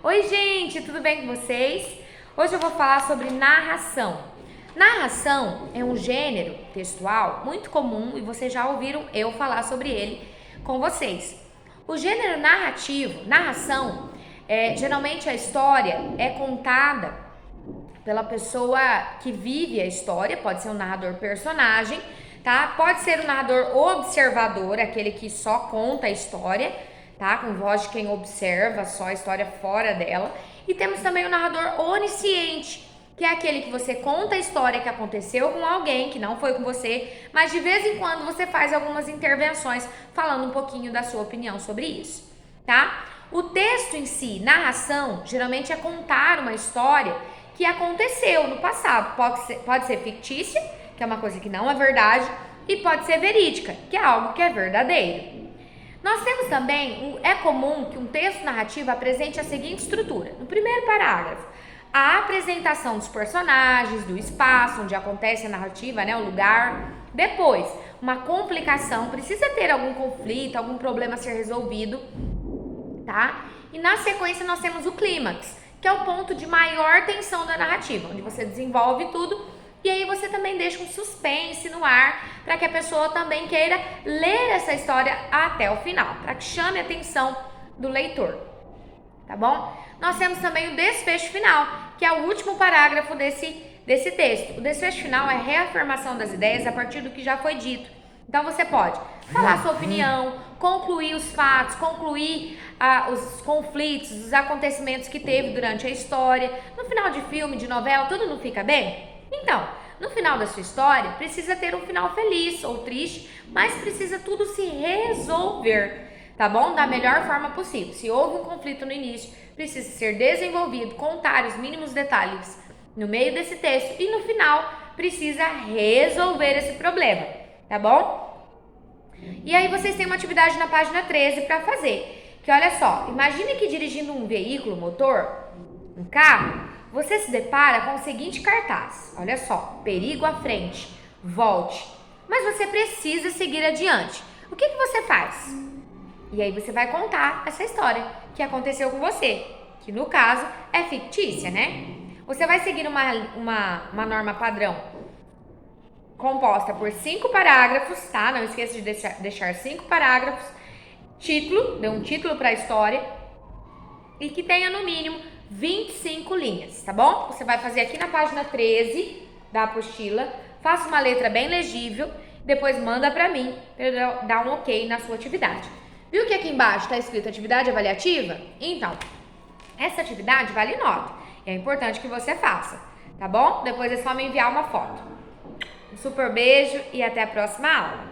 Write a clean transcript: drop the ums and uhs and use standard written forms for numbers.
Oi, gente, tudo bem com vocês? Hoje eu vou falar sobre narração. Narração é um gênero textual muito comum e vocês já ouviram eu falar sobre ele com vocês. O gênero narrativo, narração, geralmente a história é contada pela pessoa que vive a história, pode ser um narrador personagem, tá? Pode ser um narrador observador, aquele que só conta a história, tá? Com voz de quem observa só a história fora dela. E temos também o narrador onisciente, que é aquele que você conta a história que aconteceu com alguém, que não foi com você, mas de vez em quando você faz algumas intervenções falando um pouquinho da sua opinião sobre isso, tá? O texto em si, narração, geralmente é contar uma história que aconteceu no passado. Pode ser fictícia, que é uma coisa que não é verdade, e pode ser verídica, que é algo que é verdadeiro. Nós temos também, é comum que um texto narrativo apresente a seguinte estrutura. No primeiro parágrafo, a apresentação dos personagens, do espaço onde acontece a narrativa, né, o lugar. Depois, uma complicação, precisa ter algum conflito, algum problema a ser resolvido, tá? E na sequência nós temos o clímax, que é o ponto de maior tensão da narrativa, onde você desenvolve tudo e aí você também deixa um suspense no ar para que a pessoa também queira ler essa história até o final, para que chame a atenção do leitor, tá bom? Nós temos também o desfecho final, que é o último parágrafo desse texto. O desfecho final é a reafirmação das ideias a partir do que já foi dito. Então você pode falar sua opinião, concluir os fatos, concluir os conflitos, os acontecimentos que teve durante a história. No final de filme, de novela, tudo não fica bem? Então, no final da sua história, precisa ter um final feliz ou triste, mas precisa tudo se resolver, tá bom? Da melhor forma possível. Se houve um conflito no início, precisa ser desenvolvido, contar os mínimos detalhes no meio desse texto e no final precisa resolver esse problema, tá bom? E aí vocês têm uma atividade na página 13 para fazer, que olha só, imagine que dirigindo um veículo motor, um carro, você se depara com o seguinte cartaz, olha só, perigo à frente, volte, mas você precisa seguir adiante. O que você faz? E aí você vai contar essa história que aconteceu com você, que no caso é fictícia, né? Você vai seguir uma norma padrão composta por 5 parágrafos, tá? Não esqueça de deixar 5 parágrafos, dê um título para a história e que tenha no mínimo 25 linhas, tá bom? Você vai fazer aqui na página 13 da apostila, faça uma letra bem legível, depois manda para mim para eu dar um ok na sua atividade. Viu que aqui embaixo está escrito atividade avaliativa? Então, essa atividade vale nota. É importante que você faça, tá bom? Depois é só me enviar uma foto. Um super beijo e até a próxima aula.